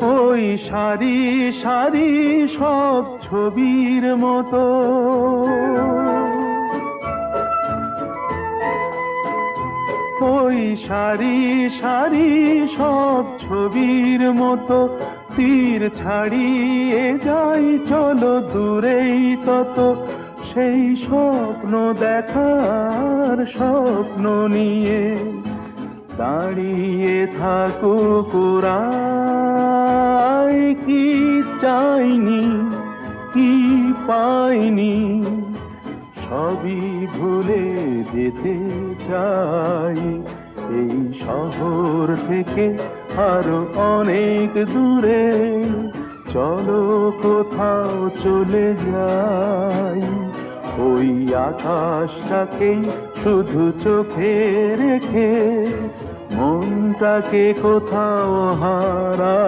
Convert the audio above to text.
ওই সারি সারি সব ছবির মতো, ওই সারি সারি সব ছবির মতো তীর ছাড়িয়ে যাই চলো দূরেই তত, সেই স্বপ্ন দেখার স্বপ্ন নিয়ে দাঁড়িয়ে থাকুক ওরা। কি চাইনি কি পাইনি সবই ভুলে যেতে চাই, এই শহর থেকে আরো অনেক দূরে চলো কোথাও চলে যাই, ওই আকাশটাকেই শুধু চোখে রেখে মনটাকে কোথাও হারা।